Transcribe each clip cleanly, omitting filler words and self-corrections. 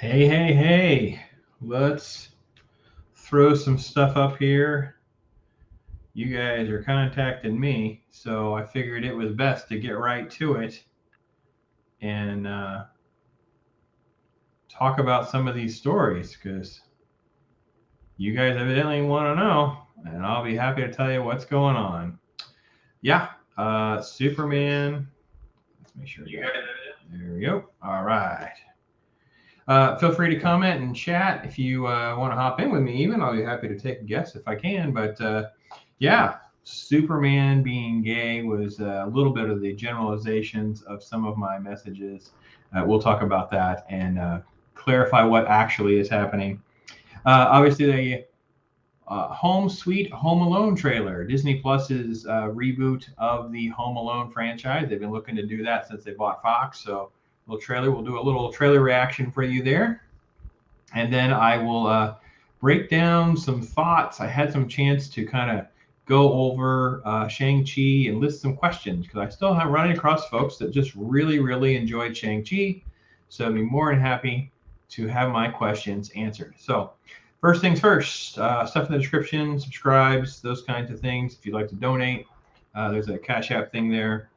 Hey, hey, hey, let's throw some stuff up here. You guys are contacting me, so I figured it was best to get right to it and talk about some of these stories because you guys evidently want to know, and I'll be happy to tell you what's going on. Yeah, Superman. Let's make sure. There we go. All right. Feel free to comment and chat if you want to hop in with me. Even I'll be happy to take a guess if I can. But yeah, Superman being gay was a little bit of the generalizations of some of my messages. We'll talk about that and clarify what actually is happening. Obviously, the Home Sweet Home Alone trailer, Disney Plus's reboot of the Home Alone franchise. They've been looking to do that since they bought Fox. So, little trailer. We'll do a little trailer reaction for you there, and then I will break down some thoughts. I had some chance to kind of go over Shang-Chi and list some questions because I still have running across folks that just really, really enjoyed Shang-Chi. So I'd be more than happy to have my questions answered. So first things first, stuff in the description, subscribes, those kinds of things. If you'd like to donate, there's a Cash App thing there.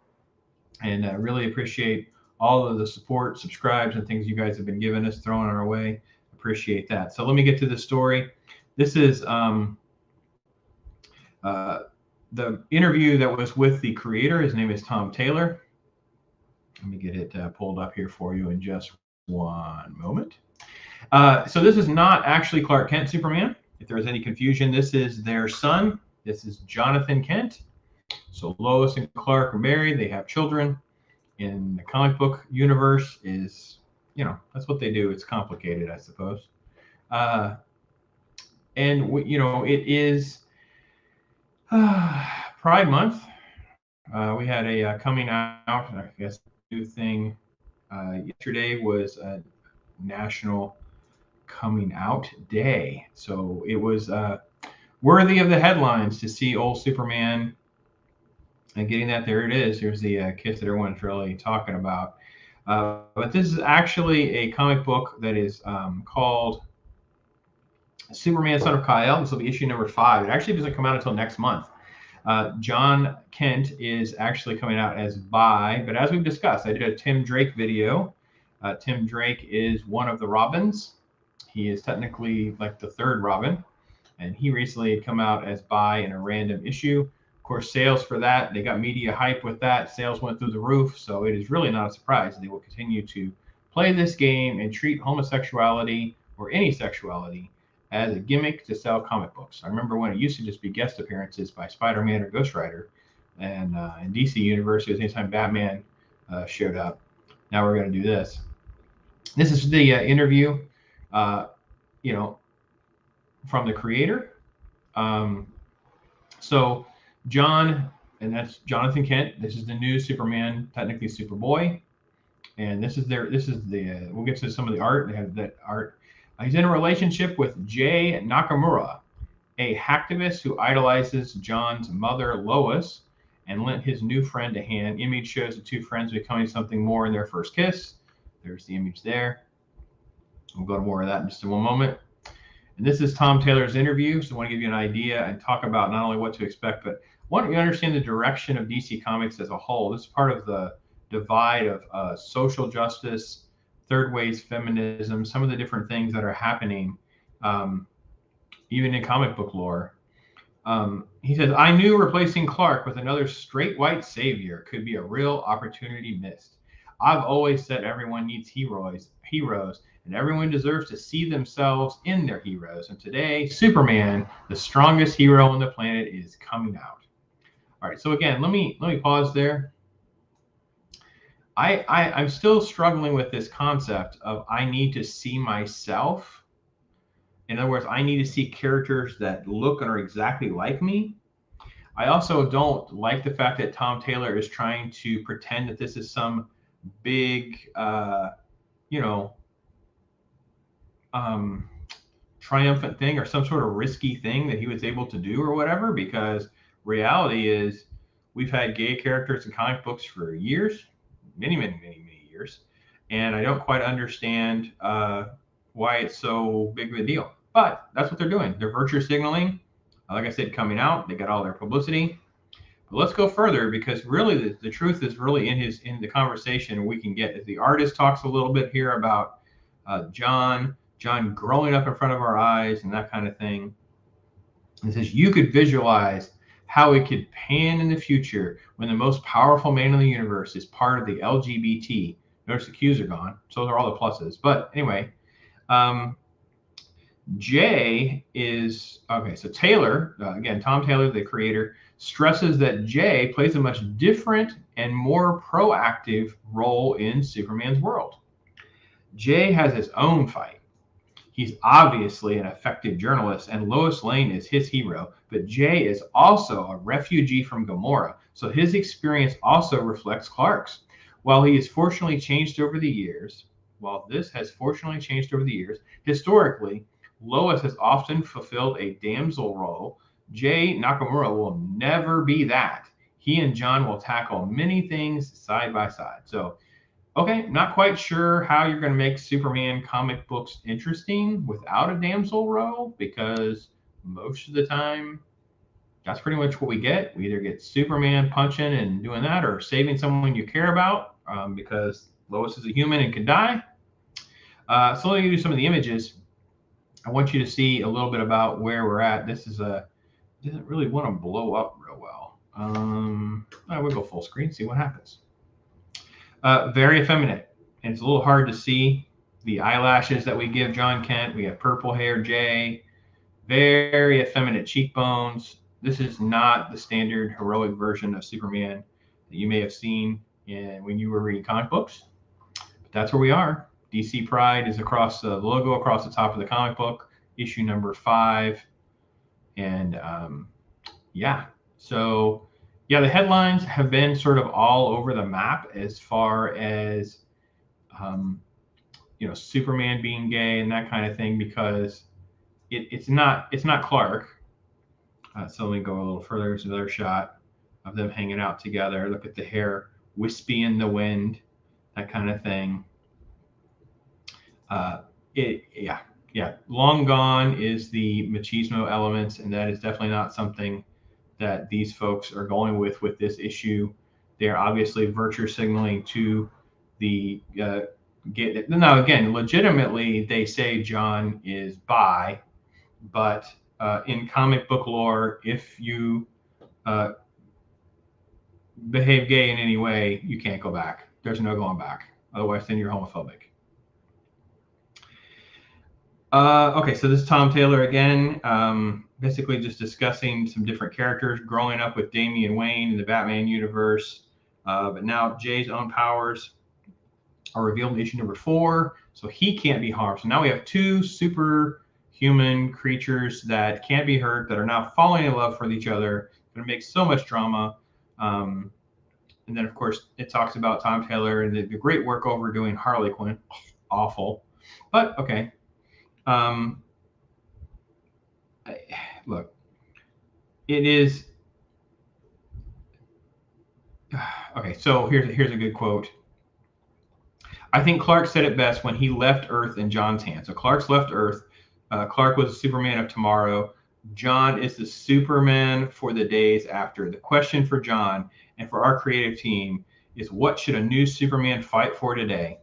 And I really appreciate all of the support, subscribes, and things you guys have been giving us, throwing our way. Appreciate that. So let me get to the story. This is the interview that was with the creator. His name is Tom Taylor. Let me get it pulled up here for you in just one moment. So this is not actually Clark Kent Superman. If there was any confusion, this is their son. This is Jonathan Kent. So Lois and Clark are married. They have children. In the comic book universe is, that's what they do. It's complicated, I suppose. And it is Pride Month. We had a coming out, I guess, new thing. Yesterday was a National Coming Out Day. So it was worthy of the headlines to see old Superman and getting that. There it is. Here's the kiss that everyone's really talking about. But this is actually a comic book that is called Superman Son of Kal. This will be issue number 5. It actually doesn't come out until next month. John Kent is actually coming out as bi, but as we've discussed, I did a Tim Drake video. Tim Drake is one of the Robins. He is technically like the third Robin, and he recently had come out as bi in a random issue. Of course, sales for that, they got media hype with that. Sales went through the roof, so it is really not a surprise. They will continue to play this game and treat homosexuality or any sexuality as a gimmick to sell comic books. I remember when it used to just be guest appearances by Spider-Man or Ghost Rider, and in DC Universe, it was anytime Batman showed up. Now we're going to do this. This is the interview, from the creator. So John, and that's Jonathan Kent. This is the new Superman, technically Superboy, and this is the. We'll get to some of the art. They have that art. He's in a relationship with Jay Nakamura, a hacktivist who idolizes John's mother, Lois, and lent his new friend a hand. Image shows the two friends becoming something more in their first kiss. There's the image there. We'll go to more of that in just one moment. And this is Tom Taylor's interview, so I want to give you an idea and talk about not only what to expect, but want you to understand the direction of DC Comics as a whole. This is part of the divide of social justice, third wave feminism, some of the different things that are happening, even in comic book lore. He says, I knew replacing Clark with another straight white savior could be a real opportunity missed. I've always said everyone needs heroes, and everyone deserves to see themselves in their heroes. And today, Superman, the strongest hero on the planet, is coming out. All right, so again, let me pause there. I'm still struggling with this concept of I need to see myself. In other words, I need to see characters that look and are exactly like me. I also don't like the fact that Tom Taylor is trying to pretend that this is some big, triumphant thing or some sort of risky thing that he was able to do or whatever, because reality is we've had gay characters in comic books for years, many years, and I don't quite understand why it's so big of a deal. But that's what they're doing. They're virtue signaling. Like I said, coming out, they got all their publicity. But let's go further, because really the truth is really in the conversation we can get. As the artist talks a little bit here about John growing up in front of our eyes and that kind of thing. It says you could visualize how it could pan in the future when the most powerful man in the universe is part of the LGBT. Notice the Q's are gone, so are all the pluses. But anyway, Jay is okay. So Taylor, again, Tom Taylor, the creator, stresses that Jay plays a much different and more proactive role in Superman's world. Jay has his own fight. He's obviously an effective journalist, and Lois Lane is his hero, but Jay is also a refugee from Gomorrah, so his experience also reflects Clark's. While this has fortunately changed over the years, historically, Lois has often fulfilled a damsel role. Jay Nakamura will never be that. He and John will tackle many things side by side. So, okay, not quite sure how you're going to make Superman comic books interesting without a damsel role, because most of the time, that's pretty much what we get. We either get Superman punching and doing that, or saving someone you care about, because Lois is a human and can die. So let me give you some of the images. I want you to see a little bit about where we're at. This is doesn't really want to blow up real well. We'll go full screen, see what happens. Very effeminate, and it's a little hard to see the eyelashes that we give John Kent. We have purple hair Jay, very effeminate cheekbones. This is not the standard heroic version of Superman that you may have seen when you were reading comic books. But that's where we are. DC Pride is across the logo across the top of the comic book, issue number 5. And so the headlines have been sort of all over the map as far as Superman being gay and that kind of thing, because it's not Clark. So let me go a little further. There's another shot of them hanging out together. Look at the hair wispy in the wind, that kind of thing. Long gone is the machismo elements, and that is definitely not something that these folks are going with this issue. They're obviously virtue signaling to the now again, legitimately they say John is bi, but in comic book lore, if you behave gay in any way, you can't go back. There's no going back. Otherwise, then you're homophobic. Okay, so this is Tom Taylor again, basically just discussing some different characters growing up with Damian Wayne in the Batman universe. But now Jay's own powers are revealed in issue number 4, so he can't be harmed. So now we have 2 superhuman creatures that can't be hurt, that are now falling in love with each other. Going to make so much drama. And then, of course, it talks about Tom Taylor and the great work over doing Harley Quinn. Awful. But, okay. Look, it is okay. So here's a good quote. I think Clark said it best when he left Earth in John's hands. So Clark's left Earth. Clark was the Superman of tomorrow. John is the Superman for the days after. The question for John and for our creative team is, what should a new Superman fight for today?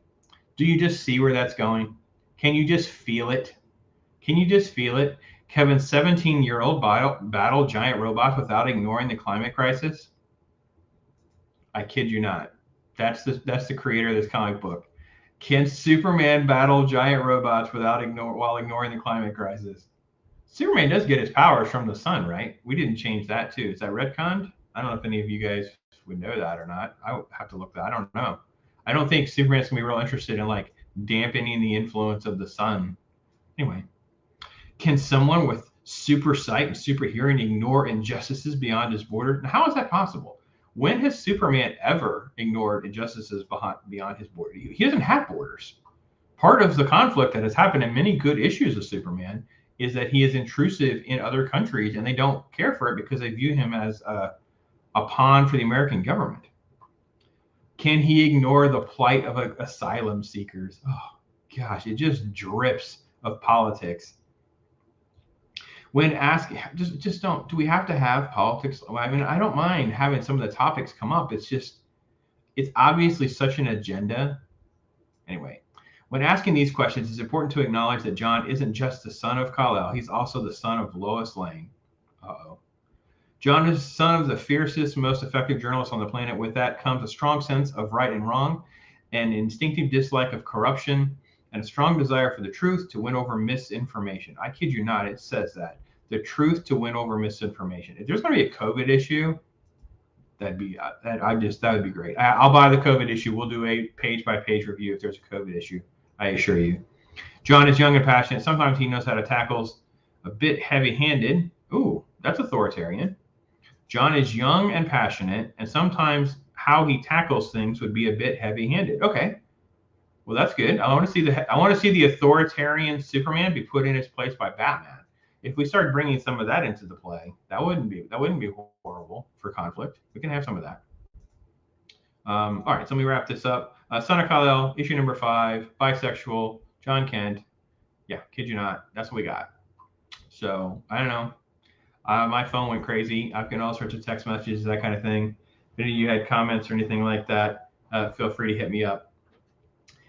Do you just see where that's going? Can you just feel it? Can you just feel it? Kevin's 17-year-old battle giant robots without ignoring the climate crisis. I kid you not. That's the creator of this comic book. Can Superman battle giant robots while ignoring the climate crisis? Superman does get his powers from the sun, right? We didn't change that too. Is that retconned? I don't know if any of you guys would know that or not. I would have to look that. I don't know. I don't think Superman's gonna be real interested in like dampening the influence of the sun. Anyway, can someone with super sight and super hearing ignore injustices beyond his border? How is that possible? When has Superman ever ignored injustices beyond his border? He doesn't have borders. Part of the conflict that has happened in many good issues of Superman is that he is intrusive in other countries, and they don't care for it because they view him as a pawn for the American government. Can he ignore the plight of asylum seekers? Oh, gosh, it just drips of politics. When asked, just don't. Do we have to have politics? I mean, I don't mind having some of the topics come up. It's obviously such an agenda. Anyway, when asking these questions, it's important to acknowledge that John isn't just the son of Kal-El. He's also the son of Lois Lane. Uh-oh. John is the son of the fiercest, most effective journalist on the planet. With that comes a strong sense of right and wrong, an instinctive dislike of corruption, and a strong desire for the truth to win over misinformation. I kid you not, it says that. The truth to win over misinformation. If there's going to be a COVID issue, that would be great. I'll buy the COVID issue. We'll do a page-by-page review if there's a COVID issue. I assure you. John is young and passionate. Sometimes he knows how to tackle a bit heavy-handed. Ooh, that's authoritarian. John is young and passionate, and sometimes how he tackles things would be a bit heavy-handed. Okay, well that's good. I want to see the authoritarian Superman be put in his place by Batman. If we start bringing some of that into the play, that wouldn't be horrible for conflict. We can have some of that. All right, so let me wrap this up. Son of Kal-El, issue number 5, bisexual, John Kent. Yeah, kid you not, that's what we got. So I don't know. My phone went crazy. I've gotten all sorts of text messages, that kind of thing. If any of you had comments or anything like that, feel free to hit me up.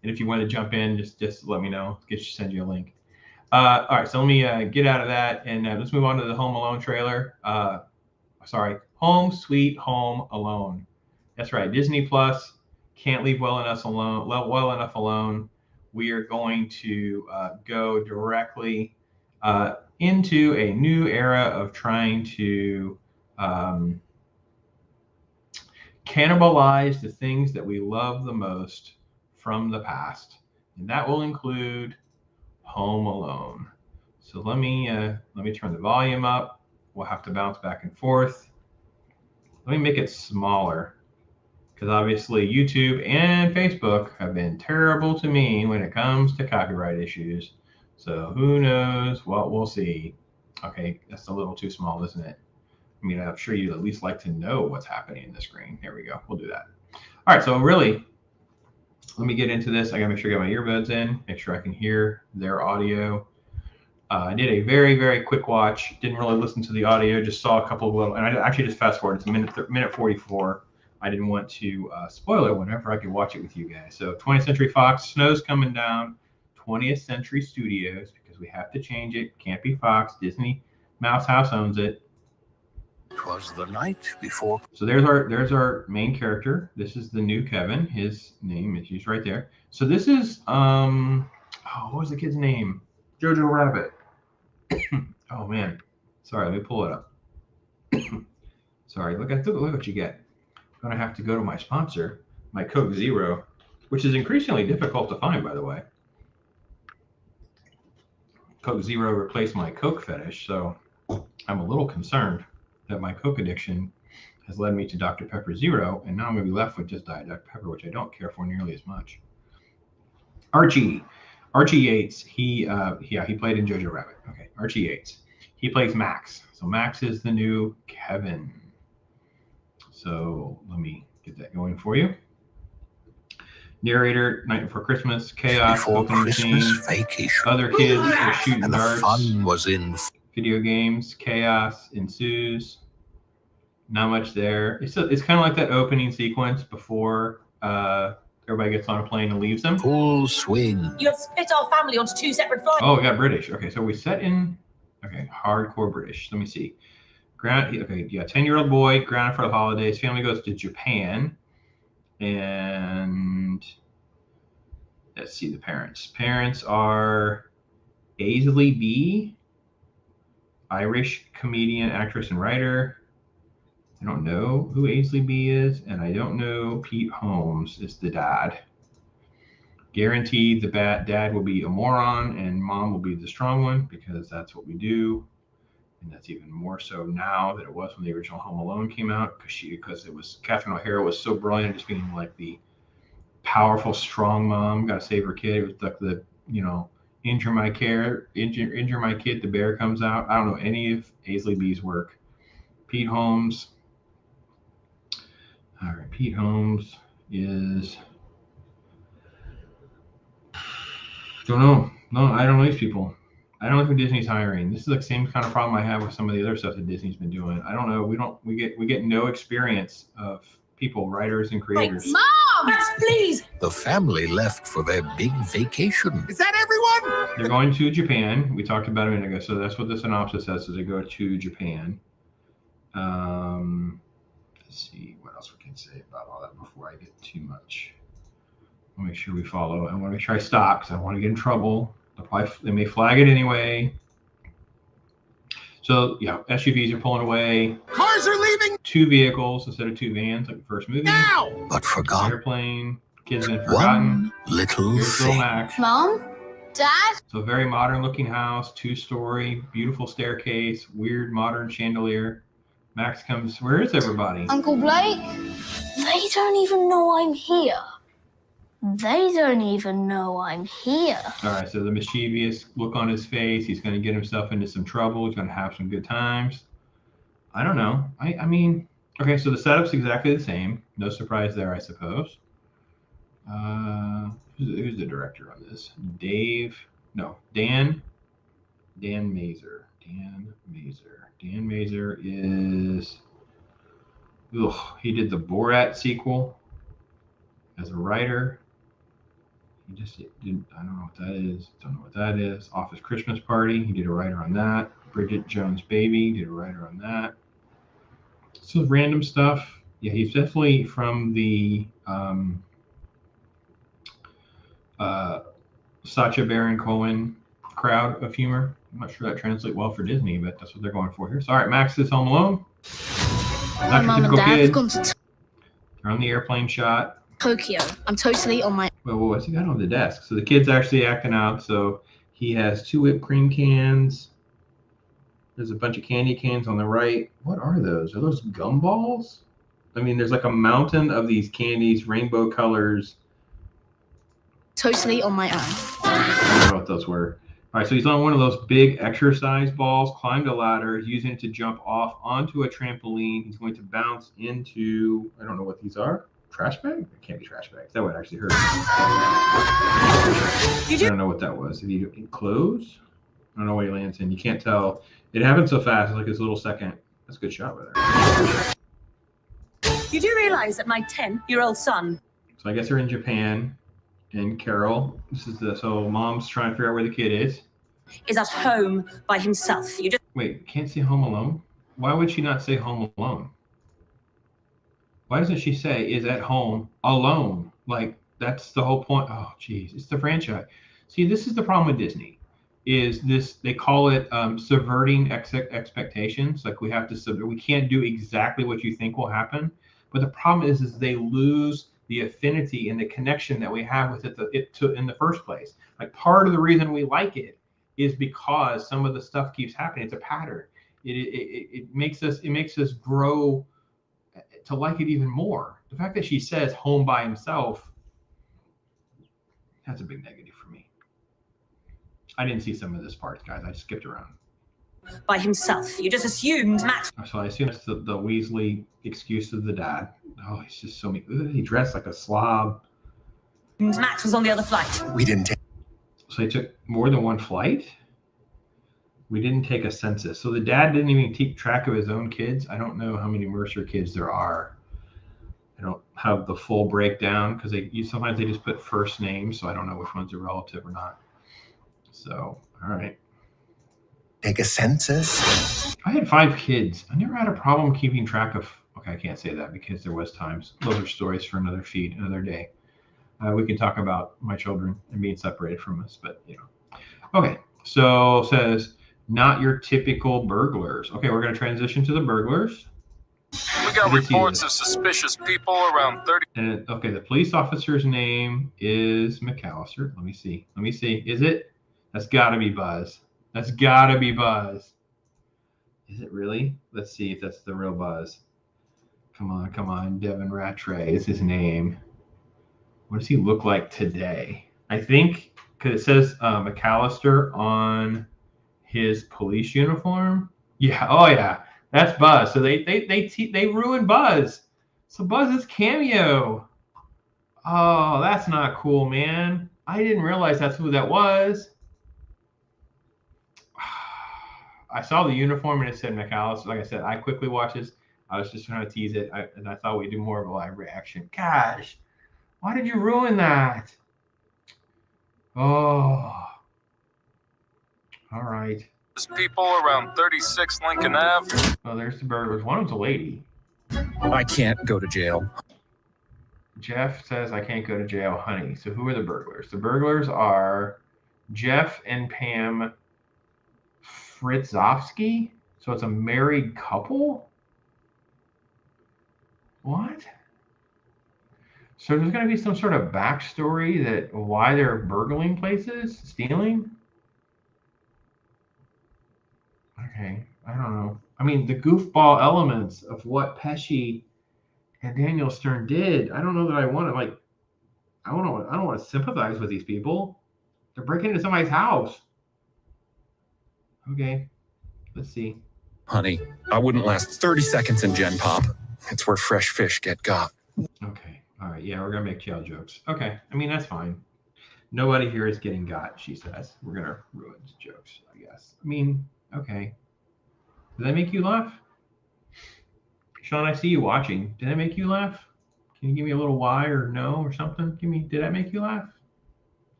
And if you want to jump in, just let me know. Send you a link. All right, so let me get out of that, and let's move on to the Home Alone trailer. Sorry, Home Sweet Home Alone. That's right, Disney Plus can't leave well enough alone. We are going to go directly into a new era of trying to cannibalize the things that we love the most from the past, and that will include Home Alone. So let me turn the volume up. We'll have to bounce back and forth. Let me make it smaller, because obviously YouTube and Facebook have been terrible to me when it comes to copyright issues. So who knows what we'll see. Okay, that's a little too small, isn't it? I mean, I'm sure you'd at least like to know what's happening in the screen. There we go. We'll do that. All right, so really, let me get into this. I gotta make sure I got my earbuds in, make sure I can hear their audio. I did a very, very quick watch. Didn't really listen to the audio, just saw a couple of little, and I actually just fast forward. It's a minute 44. I didn't want to spoil it whenever I could watch it with you guys. So 20th Century Fox, snow's coming down. 20th Century Studios, because we have to change it. Can't be Fox. Disney Mouse House owns it. It was the night before. So there's our main character. This is the new Kevin. His name is used right there. So this is what was the kid's name? Jojo Rabbit. Oh man, sorry. Let me pull it up. Sorry. Look what you get. I'm gonna have to go to my sponsor, my Coke Zero, which is increasingly difficult to find, by the way. Coke Zero replaced my Coke fetish, so I'm a little concerned that my Coke addiction has led me to Dr. Pepper Zero, and now I'm going to be left with just Diet Dr. Pepper, which I don't care for nearly as much. Archie Yates, he played in Jojo Rabbit. Okay, Archie Yates. He plays Max. So Max is the new Kevin. So let me get that going for you. Narrator, Night Before Christmas, chaos, Before opening Christmas scene, vacation. other kids are shooting And the darts. fun was in Video games, chaos ensues. Not much there. It's kind of like that opening sequence before everybody gets on a plane and leaves them. full swing. You have split our family onto 2 separate flights. Oh, we got British. Okay, so we set in. Okay, hardcore British. Let me see. 10-year-old boy grounded for the holidays. Family goes to Japan, and let's see the parents. Parents are Aisley B, Irish comedian, actress, and writer. I don't know who Aisley B is, and I don't know Pete Holmes is the dad. Guaranteed the dad will be a moron and mom will be the strong one, because that's what we do. And that's even more so now than it was when the original Home Alone came out, because it was Catherine O'Hara was so brilliant, just being like the powerful, strong mom, got to save her kid. It was like the, injure my kid, the bear comes out. I don't know any of Aisley B's work. Pete Holmes. All right, Pete Holmes is, don't know. No, I don't know these people. I don't know who Disney's hiring. This is the same kind of problem I have with some of the other stuff that Disney's been doing. I don't know. We get no experience of people, writers and creators. Mom! Max, please! The family left for their big vacation. Is that everyone? They're going to Japan. We talked about it a minute ago. So that's what the synopsis says. So they go to Japan. Let's see what else we can say about all that before I get too much. I'll make sure we follow. I want to make sure I stop because I want to get in trouble. They may flag it anyway. So yeah, SUVs are pulling away. Cars are leaving 2 vehicles instead of 2 vans like the first movie. now. But forgot Airplane. Kids been forgotten. one little Here's little thing. Max. Mom? Dad? So very modern looking house, 2-story, beautiful staircase, weird modern chandelier. Max comes. Where is everybody? Uncle Blake? They don't even know I'm here. They don't even know I'm here. All right, so the mischievous look on his face. He's going to get himself into some trouble. He's going to have some good times. I don't know. I mean, okay, so the setup's exactly the same. No surprise there, I suppose. Who's the director on this? Dan Mazer. Dan Mazer is, he did the Borat sequel as a writer. He just did, I don't know what that is. Office Christmas Party, he did a writer on that. Bridget Jones' Baby, did a writer on that. So random stuff. Yeah, he's definitely from the Sacha Baron Cohen crowd of humor. I'm not sure that translates well for Disney, but that's what they're going for here. So, all right, Max is home alone. My mum and dad have gone to They're on the airplane shot. Tokyo. I'm totally on my Well, what's he got on the desk? So the kid's actually acting out. So he has 2 whipped cream cans. There's a bunch of candy cans on the right. What are those? Are those gumballs? I mean, there's like a mountain of these candies, rainbow colors. totally on my own. I don't know what those were. All right, so he's on one of those big exercise balls, climbed a ladder, he's using it to jump off onto a trampoline. He's going to bounce into, I don't know what these are. Trash bag? It can't be trash bags. That would actually hurt. I don't know what that was. Did he close? I don't know what he lands in. You can't tell. It happened so fast. It's like this little second. That's a good shot with her. You do realize that my 10-year-old son So I guess they're in Japan. And Carol, so mom's trying to figure out where the kid is. is at home by himself. You just Wait, can't say Home Alone? Why would she not say Home Alone? Why doesn't she say is at home alone? Like, that's the whole point. Oh, geez, it's the franchise. See, this is the problem with Disney. Is this, they call it subverting expectations. Like we can't do exactly what you think will happen. But the problem is they lose the affinity and the connection that we have with it in the first place. Like part of the reason we like it is because some of the stuff keeps happening. It's a pattern. It makes us grow to like it even more. The fact that she says home by himself, that's a big negative for me. I didn't see some of this part, guys. I skipped around. by himself. You just assumed Max So I assume it's the Weasley excuse of the dad. Oh, he's just so mean. He dressed like a slob. was on the other flight. We didn't take. So they took more than one flight? We didn't take a census. So the dad didn't even keep track of his own kids. I don't know how many Mercer kids there are. I don't have the full breakdown because sometimes they just put first names, so I don't know which ones are relative or not. So, all right. Take a census. I had 5 kids. I never had a problem keeping track of. Okay, I can't say that because there was times. Those are stories for another feed, another day. We can talk about my children and being separated from us, but Okay, so it says not your typical burglars. Okay, we're going to transition to the burglars. We got reports of suspicious people around 30. And okay, the police officer's name is McAllister. Let me see. Is it? That's got to be Buzz. Is it really? Let's see if that's the real Buzz. Come on. Devin Rattray is his name. What does he look like today? I think because it says McAllister on his police uniform. Yeah. Oh yeah, that's Buzz. So they ruined Buzz. So Buzz is cameo. Oh, that's not cool, man. I didn't realize that's who that was. I saw the uniform and it said McAllister. Like I said, I quickly watched this. I was just trying to tease it, and I thought we'd do more of a live reaction. Gosh, why did you ruin that? Oh, all right. People around 36 Lincoln Ave. Oh, there's the burglars. One of them's a lady. I can't go to jail. Jeff says I can't go to jail, honey. So who are the burglars? The burglars are Jeff and Pam Fritzovsky. So it's a married couple? What? So there's going to be some sort of backstory that why they're burgling places, stealing? Okay, I don't know. I mean, the goofball elements of what Pesci and Daniel Stern did. I don't know that I want to I don't want to sympathize with these people. They're breaking into somebody's house. Okay, let's see. Honey, I wouldn't last 30 seconds in Gen Pop. It's where fresh fish get got. Okay, all right, yeah, we're gonna make jail jokes. Okay, I mean that's fine. Nobody here is getting got, she says. We're gonna ruin jokes, I guess. I mean, okay. Did that make you laugh? Sean, I see you watching. Did that make you laugh? Can you give me a little why or no or something? Did that make you laugh?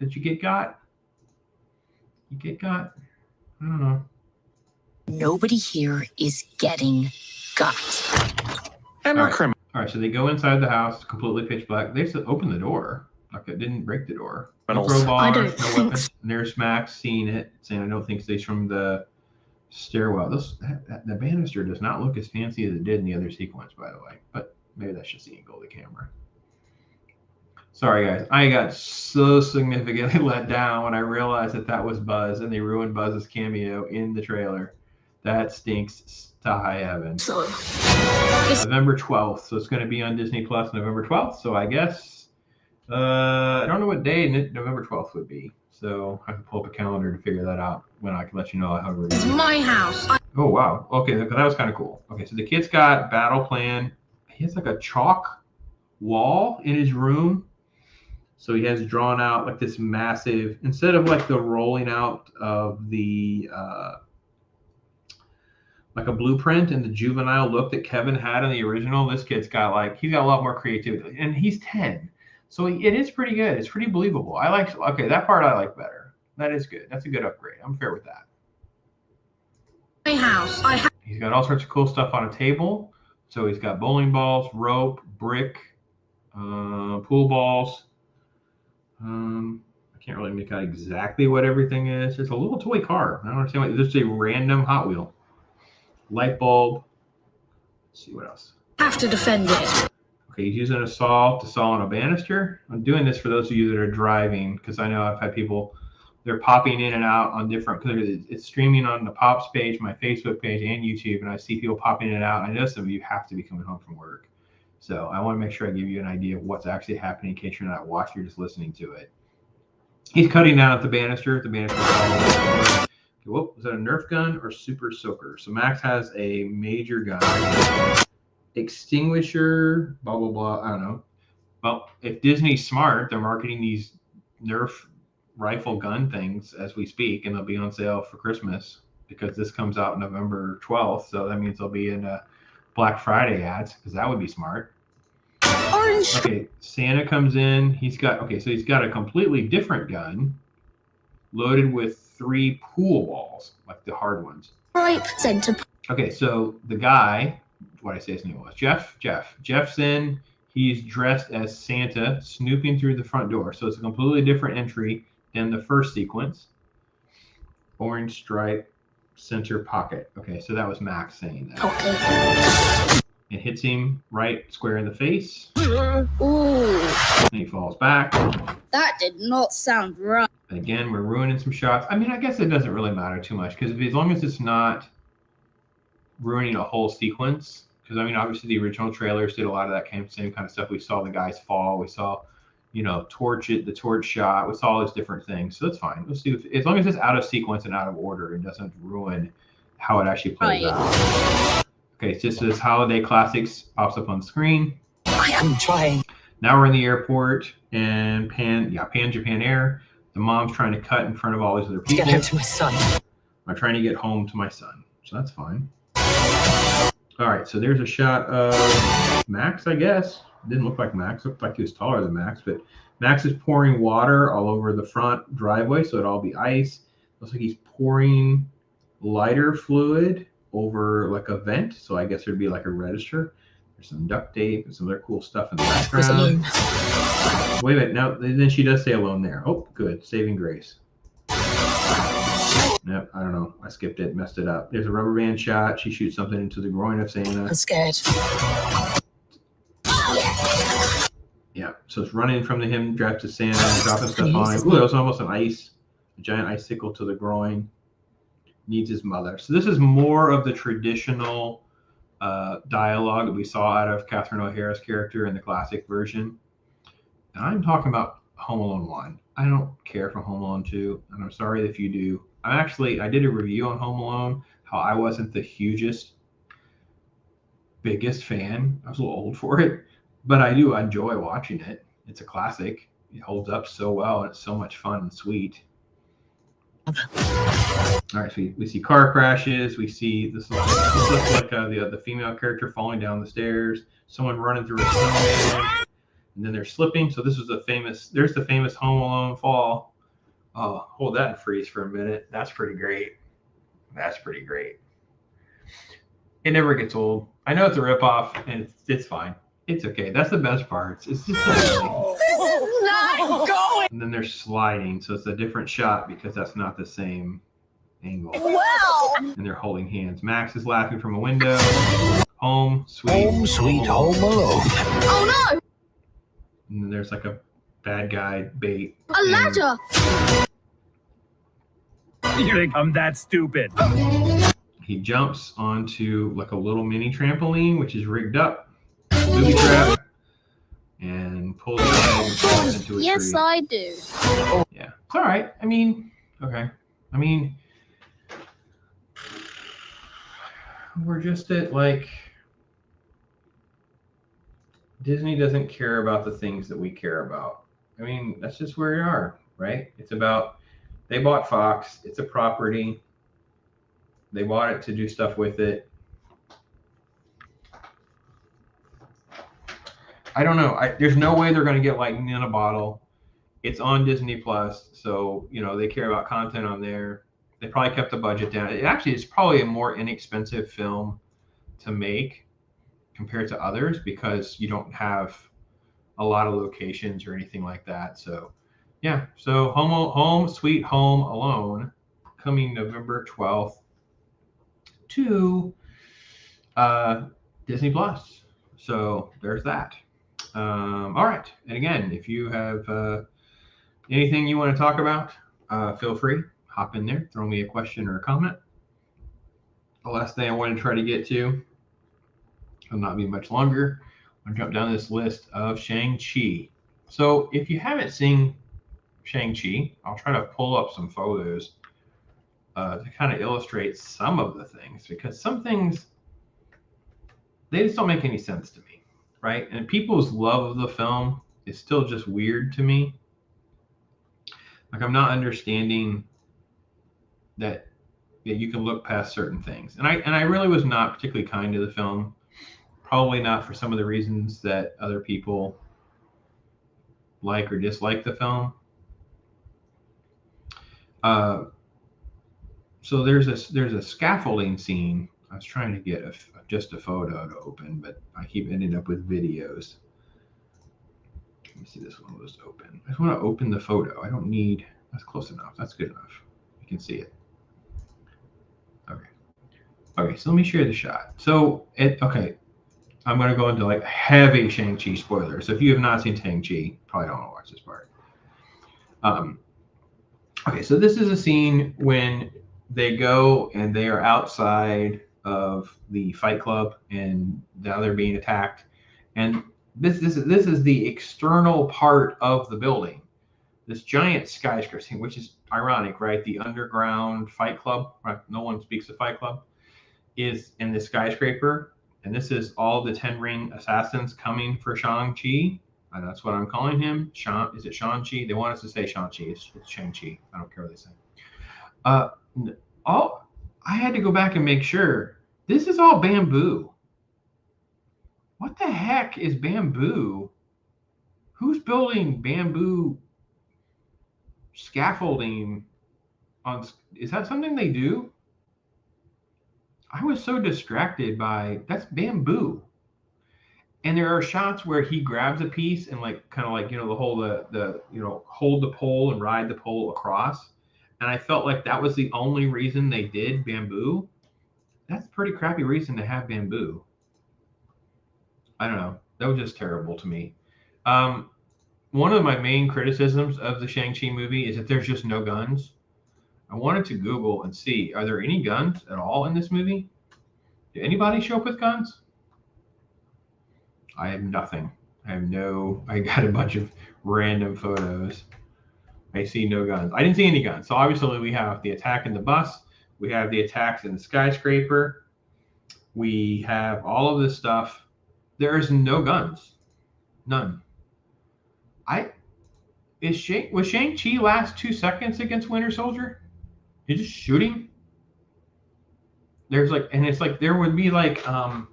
Did you get got? You get got? I don't know. Nobody here is getting got. And we're criminals. All right, so they go inside the house, completely pitch black. They just open the door. Like it didn't break the door. No crowbar, no weapons. And there's Max seeing it, saying, I don't think so. He's from the stairwell. The banister does not look as fancy as it did in the other sequence, by the way. But maybe that's just the angle of the camera. Sorry, guys. I got so significantly let down when I realized that was Buzz, and they ruined Buzz's cameo in the trailer. That stinks to high heaven. November 12th. So it's going to be on Disney Plus November 12th. So I guess, I don't know what day November 12th would be. So I can pull up a calendar to figure that out when I can let you know however. It's my house. Oh, wow. Okay, that was kind of cool. Okay, so the kid's got battle plan. He has like a chalk wall in his room. So he has drawn out like this massive, instead of like the rolling out of the, like a blueprint and the juvenile look that Kevin had in the original, this kid's got he's got a lot more creativity. And he's 10. So it is pretty good. It's pretty believable. Okay, that part I like better. That is good. That's a good upgrade. I'm fair with that. My house. He's got all sorts of cool stuff on a table. So he's got bowling balls, rope, brick, pool balls. I can't really make out exactly what everything is. It's a little toy car. I don't understand why. This is a random Hot Wheel. Light bulb. Let's see what else. Have to defend it. Okay, he's using a saw to saw on a banister. I'm doing this for those of you that are driving because I know I've had people, they're popping in and out on different, because it's streaming on the Pops page, my Facebook page, and YouTube, and I see people popping in and out. I know some of you have to be coming home from work. So I want to make sure I give you an idea of what's actually happening in case you're not watching, you're just listening to it. He's cutting down at the banister. The banister. Okay, whoop, is that a Nerf gun or Super Soaker? So Max has a major gun. Extinguisher, blah, blah, blah. I don't know. Well, if Disney's smart, they're marketing these Nerf rifle gun things as we speak, and they'll be on sale for Christmas because this comes out November 12th. So that means they'll be in Black Friday ads because that would be smart. Orange. Okay, Santa comes in. He's got a completely different gun loaded with 3 pool balls, like the hard ones. Right, center. Okay, so the guy, what did I say his name was? Jeff. Jeff's in. He's dressed as Santa, snooping through the front door. So it's a completely different entry than the first sequence. Orange stripe, center pocket. Okay, so that was Max saying that. Okay. It hits him right square in the face. Ooh. And he falls back. That did not sound right. And again, we're ruining some shots. I mean, I guess it doesn't really matter too much because as long as it's not ruining a whole sequence. Because I mean, obviously the original trailers did a lot of that same kind of stuff. We saw the guys fall. We saw, the torch shot. We saw all those different things. So that's fine. Let's see as long as it's out of sequence and out of order, it doesn't ruin how it actually plays out. Okay, it's just this holiday classics pops up on screen. I am trying. Now we're in the airport and Pan Japan Air. The mom's trying to cut in front of all these other people. Get home to my son. I'm trying to get home to my son. so that's fine. All right, so there's a shot of Max, I guess. Didn't look like Max. Looked like he was taller than Max, but Max is pouring water all over the front driveway, so it'll all be ice. Looks like he's pouring lighter fluid over like a vent, so I guess there'd be like a register. There's some duct tape and some other cool stuff in the background. Wait a minute, now then she does say alone there. Oh, good, saving grace. Nope, I don't know. I skipped it, messed it up. There's a rubber band shot. She shoots something into the groin of Santa. I'm scared. Yeah, so it's running from the him dressed to Santa, dropping stuff on it. Ooh, that was almost a giant icicle to the groin. Needs his mother. So this is more of the traditional dialogue that we saw out of Catherine O'Hara's character in the classic version. And I'm talking about Home Alone 1. I don't care for Home Alone 2, and I'm sorry if you do. I did a review on Home Alone, how I wasn't the biggest fan. I was a little old for it, but I do enjoy watching it. It's a classic. It holds up so well, and it's so much fun and sweet. All right, so we see car crashes. We see this looks like the female character falling down the stairs. Someone running through a snowman, and then they're slipping. So this was there's the famous Home Alone fall. Oh, hold that and freeze for a minute. That's pretty great. That's pretty great. It never gets old. I know it's a ripoff, and it's fine. It's okay. That's the best parts. It's just so This is not going. and then they're sliding, so it's a different shot because that's not the same angle. Well. And they're holding hands. Max is laughing from a window. Home, sweet Home Alone. Oh no! And then there's like a bad guy bait. A ladder! You think I'm that stupid? He jumps onto like a little mini trampoline, which is rigged up, booby trap, and pulls it out and falls into a Yes, tree. I do. Yeah, it's all right. I mean, okay. I mean, we're just at like Disney doesn't care about the things that we care about. I mean, that's just where we are, right? It's about they bought Fox. It's a property. They bought it to do stuff with it. I don't know. There's no way they're going to get lightning in a bottle. It's on Disney Plus, so they care about content on there. They probably kept the budget down. It actually is probably a more inexpensive film to make compared to others because you don't have a lot of locations or anything like that. So, yeah. So, Home Sweet Home Alone, coming November 12th to Disney Plus. So there's that. All right. And again, if you have anything you want to talk about, feel free. Hop in there. Throw me a question or a comment. The last thing I want to try to get to will not be much longer. I'm going to jump down this list of Shang-Chi. So if you haven't seen Shang-Chi, I'll try to pull up some photos to kind of illustrate some of the things, because some things, they just don't make any sense to me, right? And people's love of the film is still just weird to me. Like, I'm not understanding that you can look past certain things. And I really was not particularly kind to the film, probably not for some of the reasons that other people like or dislike the film. So there's a scaffolding scene. I was trying to get just a photo to open, but I keep ending up with videos. Let me see, this one was open. I just want to open the photo. I don't need, that's close enough. That's good enough. You can see it. Okay, so let me share the shot. So I'm going to go into like heavy Shang-Chi spoilers. So if you have not seen Shang-Chi, probably don't want to watch this part. Okay, so this is a scene when they go and they are outside of the Fight Club, and now they're being attacked. And this is the external part of the building, this giant skyscraper scene, which is ironic, right? The underground Fight Club, right? No one speaks of Fight Club, is in this skyscraper, and this is all the 10 Ring assassins coming for Shang-Chi. And that's what I'm calling him. Is it Shang-Chi? They want us to say Shang-Chi. It's Shang-Chi. I don't care what they say. I had to go back and make sure. This is all bamboo. What the heck is bamboo? Who's building bamboo scaffolding on? Is that something they do? I was so distracted by that's bamboo. And there are shots where he grabs a piece and like kind of like, you know, hold the pole and ride the pole across. And I felt like that was the only reason they did bamboo. That's a pretty crappy reason to have bamboo. I don't know. That was just terrible to me. One of my main criticisms of the Shang-Chi movie is that there's just no guns. I wanted to Google and see, are there any guns at all in this movie? Did anybody show up with guns? I have nothing. I got a bunch of random photos. I see no guns. I didn't see any guns. So obviously we have the attack in the bus. We have the attacks in the skyscraper. We have all of this stuff. There's no guns. None. Was Shang-Chi last 2 seconds against Winter Soldier? You're just shooting? There's like, and it's like, there would be like, what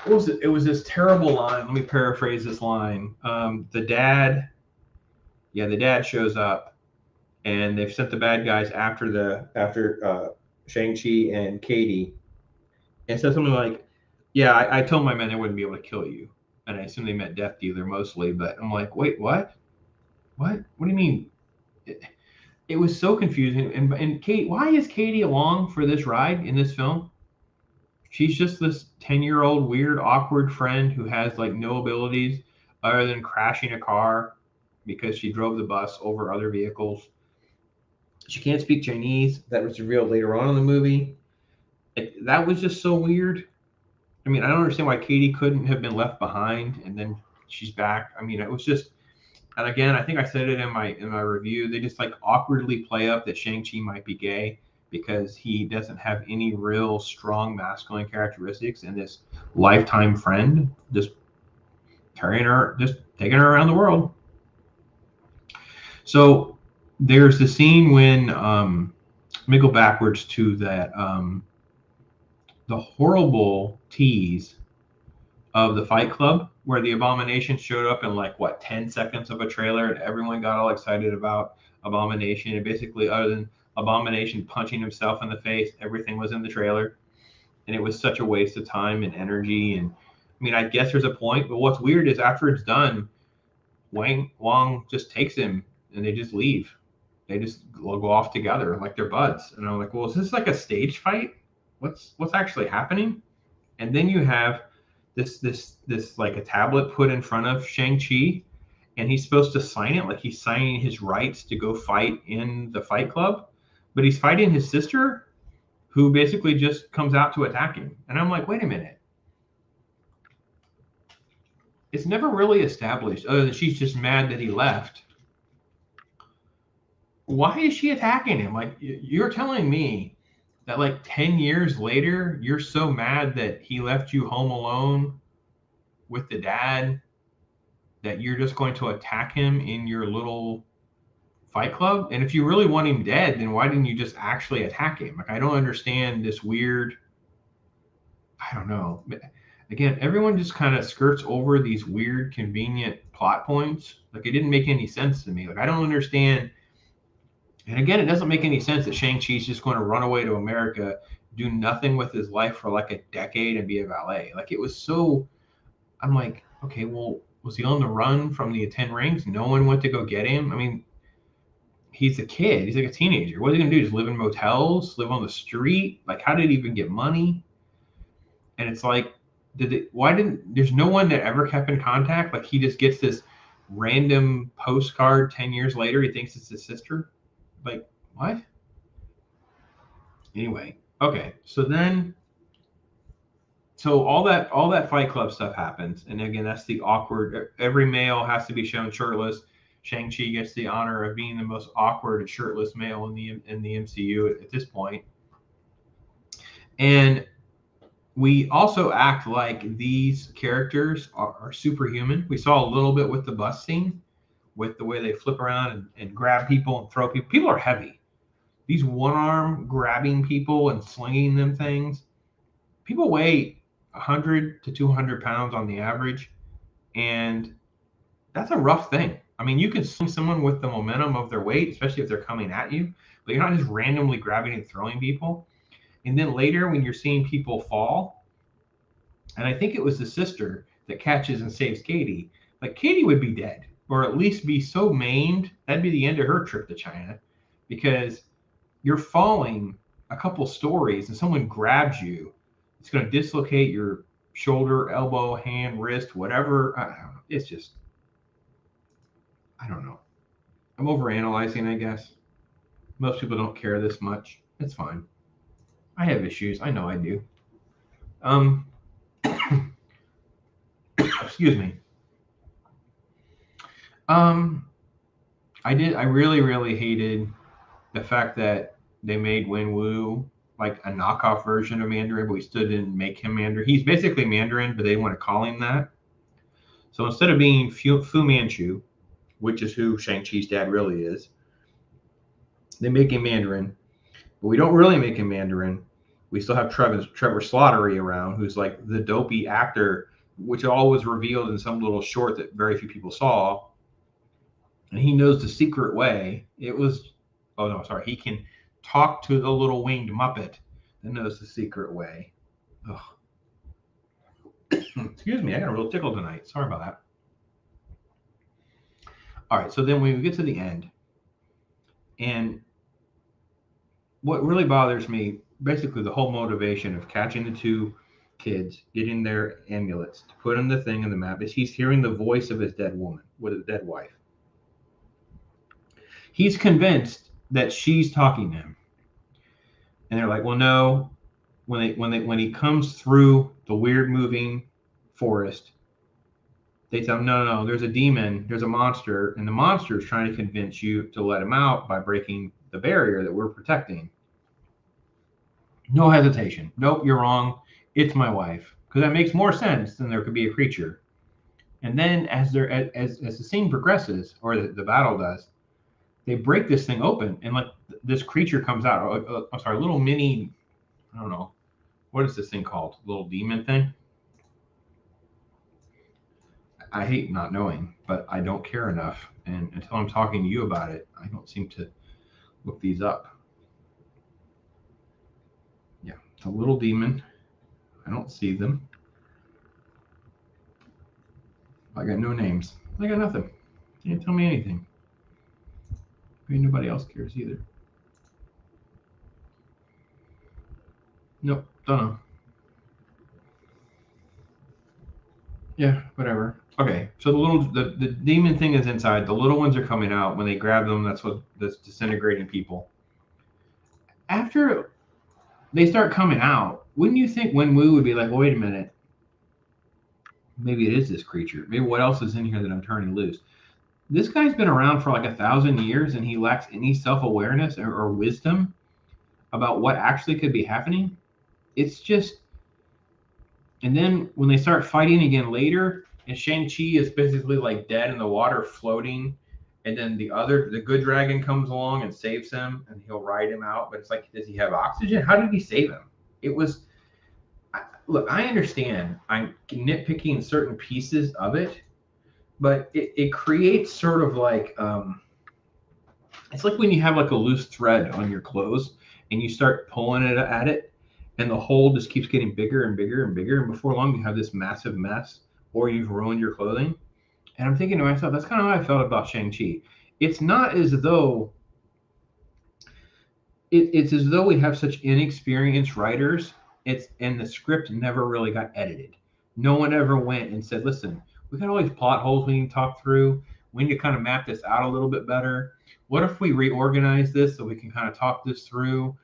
was it? It was this terrible line. Let me paraphrase this line. The dad shows up, and they've sent the bad guys after Shang-Chi and Katie, and said something like, "Yeah, I told my men they wouldn't be able to kill you," and I assume they meant Death Dealer mostly. But I'm like, wait, what? What do you mean? It was so confusing. And Kate, why is Katie along for this ride in this film? She's just this 10-year-old weird, awkward friend who has like no abilities other than crashing a car because she drove the bus over other vehicles. She can't speak Chinese. That was revealed later on in the movie. That was just so weird. I mean, I don't understand why Katie couldn't have been left behind and then she's back. I mean, it was just, and again, I think I said it in my review. They just like awkwardly play up that Shang-Chi might be gay, because he doesn't have any real strong masculine characteristics, and this lifetime friend just taking her around the world. So there's the scene when let me go backwards to that the horrible tease of the Fight Club, where the Abomination showed up in like 10 seconds of a trailer, and everyone got all excited about Abomination, and basically other than Abomination punching himself in the face, everything was in the trailer, and it was such a waste of time and energy. And I mean, I guess there's a point, but what's weird is after it's done, Wong just takes him and they just leave. They just go off together like they're buds. And I'm like, well, is this like a stage fight? What's actually happening? And then you have this like a tablet put in front of Shang-Chi, and he's supposed to sign it like he's signing his rights to go fight in the Fight Club. But he's fighting his sister, who basically just comes out to attack him. And I'm like, wait a minute. It's never really established, other than she's just mad that he left. Why is she attacking him? Like, you're telling me that like 10 years later, you're so mad that he left you home alone with the dad that you're just going to attack him in your little Fight Club? And if you really want him dead, then why didn't you just actually attack him? Like, I don't understand this weird, I don't know. Again, everyone just kind of skirts over these weird, convenient plot points. Like, it didn't make any sense to me. Like, I don't understand. And again, it doesn't make any sense that Shang-Chi's just going to run away to America, do nothing with his life for like a decade and be a valet. Like, it was so, I'm like, okay, well, was he on the run from the 10 Rings? No one went to go get him. I mean, he's a kid. He's like a teenager. What is he going to do? Just live in motels, live on the street? Like, how did he even get money? And it's like, there's no one that ever kept in contact? Like, he just gets this random postcard 10 years later. He thinks it's his sister. Like, what? Anyway, okay. So all that Fight Club stuff happens. And again, that's the awkward, every male has to be shown shirtless. Shang-Chi gets the honor of being the most awkward shirtless male in the MCU at this point. And we also act like these characters are superhuman. We saw a little bit with the bus scene, with the way they flip around and grab people and throw people. People are heavy. these one-arm grabbing people and slinging them things. People weigh 100 to 200 pounds on the average, and that's a rough thing. I mean, you can swing someone with the momentum of their weight, especially if they're coming at you, but you're not just randomly grabbing and throwing people. And then later, when you're seeing people fall, and I think it was the sister that catches and saves Katie, like Katie would be dead, or at least be so maimed, that'd be the end of her trip to China, because you're falling a couple stories and someone grabs you. It's going to dislocate your shoulder, elbow, hand, wrist, whatever. I don't know. It's just, I don't know. I'm overanalyzing, I guess. Most people don't care this much. It's fine. I have issues. I know I do. Excuse me. I really, really hated the fact that they made Wenwu like a knockoff version of Mandarin, but we still didn't make him Mandarin. He's basically Mandarin, but they want to call him that. So instead of being Fu Manchu, which is who Shang-Chi's dad really is, they make him Mandarin. But we don't really make him Mandarin. We still have Trevor Slattery around, who's like the dopey actor, which all was revealed in some little short that very few people saw. And he knows the secret way. It was, oh no, sorry. He can talk to the little winged Muppet that knows the secret way. Ugh. Excuse me, I got a real tickle tonight. Sorry about that. All right, so then we get to the end. And what really bothers me, basically the whole motivation of catching the two kids, getting their amulets to put on the thing in the map, is he's hearing the voice of his dead woman, with his dead wife. He's convinced that she's talking to him. And they're like, well, no. When he comes through the weird moving forest, they tell him, no, there's a demon, there's a monster, and the monster is trying to convince you to let him out by breaking the barrier that we're protecting. No hesitation. Nope, you're wrong. It's my wife. Because that makes more sense than there could be a creature. And then as the scene progresses, or the battle does, they break this thing open, and like this creature comes out. I'm sorry, a little mini, I don't know, what is this thing called? Little demon thing? I hate not knowing, but I don't care enough. And until I'm talking to you about it, I don't seem to look these up. Yeah, it's a little demon. I don't see them. I got no names. I got nothing. Can't tell me anything. Maybe nobody else cares either. Nope, don't know. Yeah, whatever. Okay, so the demon thing is inside. The little ones are coming out. When they grab them, that's disintegrating people. After they start coming out, wouldn't you think Wenwu would be like, well, wait a minute, maybe it is this creature. Maybe what else is in here that I'm turning loose? This guy's been around for like 1,000 years, and he lacks any self-awareness or wisdom about what actually could be happening. It's just, and then when they start fighting again later, and Shang-Chi is basically like dead in the water floating, and then the good dragon comes along and saves him, and he'll ride him out. But it's like, does he have oxygen? How did he save him? It was, look, I understand I'm nitpicking certain pieces of it, but it creates sort of like, it's like when you have like a loose thread on your clothes and you start pulling it at it, and the hole just keeps getting bigger and bigger and bigger, and before long you have this massive mess, or you've ruined your clothing. And I'm thinking to myself, that's kind of how I felt about Shang-Chi. It's not as though it's as though we have such inexperienced writers. And the script never really got edited. No one ever went and said, listen, we got all these plot holes we need to talk through. We need to kind of map this out a little bit better. What if we reorganize this so we can kind of talk this through?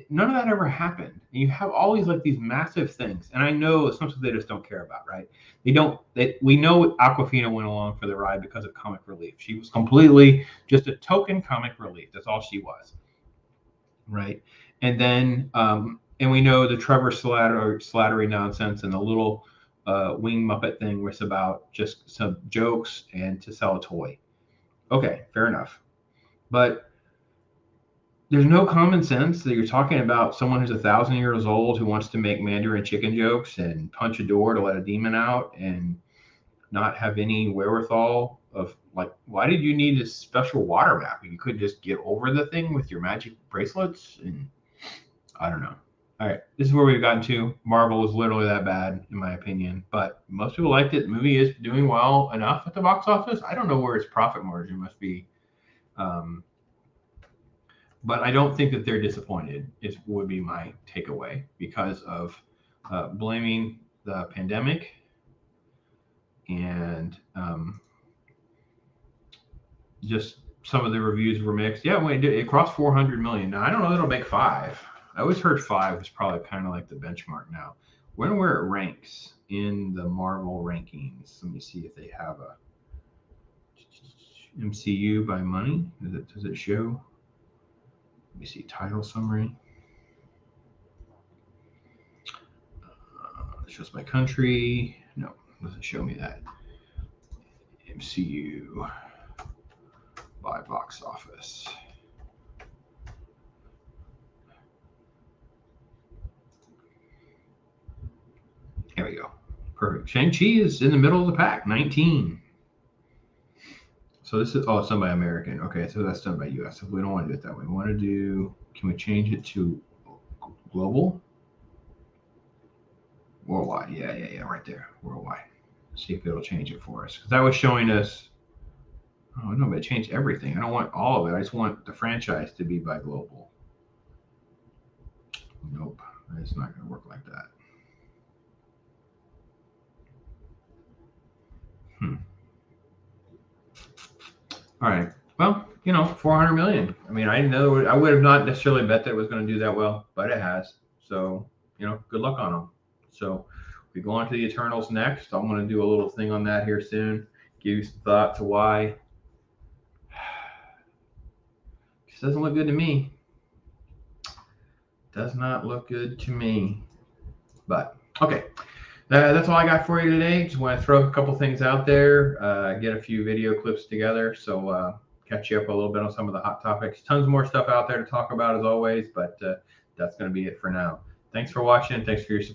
None of that ever happened. And you have all these massive things. And I know it's something they just don't care about, right? We know Awkwafina went along for the ride because of comic relief. She was completely just a token comic relief. That's all she was, right? And then, and we know the Trevor Slattery nonsense and the little wing Muppet thing was about just some jokes and to sell a toy. Okay, fair enough. But there's no common sense that you're talking about someone who's 1,000 years old who wants to make Mandarin chicken jokes and punch a door to let a demon out and not have any wherewithal of, like, why did you need this special water map? You could just get over the thing with your magic bracelets. And I don't know. All right, this is where we've gotten to. Marvel is literally that bad, in my opinion, but most people liked it. The movie is doing well enough at the box office. I don't know where its profit margin must be, but I don't think that they're disappointed. It would be my takeaway because of blaming the pandemic and just some of the reviews were mixed. Yeah, it crossed 400 million. Now I don't know that it'll make 5. I always heard 5 was probably kind of like the benchmark now. Wonder where it ranks in the Marvel rankings. Let me see if they have a MCU by money. Does it show? Let me see, title summary. It shows by country. No, it doesn't show me that. MCU by box office. There we go. Perfect. Shang-Chi is in the middle of the pack, 19. So this is, it's done by American. Okay, so that's done by US. So we don't want to do it that way. We want to do, can we change it to global? Worldwide. Yeah, right there. Worldwide. See if it'll change it for us. Because that was showing us, oh no, but it changed everything. I don't want all of it. I just want the franchise to be by global. Nope, it's not going to work like that. All right. Well, 400 million. I mean, I would have not necessarily bet that it was going to do that well, but it has. So, good luck on them. So we go on to the Eternals next. I'm going to do a little thing on that here soon. Give you some thought to why. This doesn't look good to me. Does not look good to me. But, okay. That's all I got for you today. Just want to throw a couple things out there, get a few video clips together. So catch you up a little bit on some of the hot topics. Tons more stuff out there to talk about as always, but that's going to be it for now. Thanks for watching. Thanks for your support.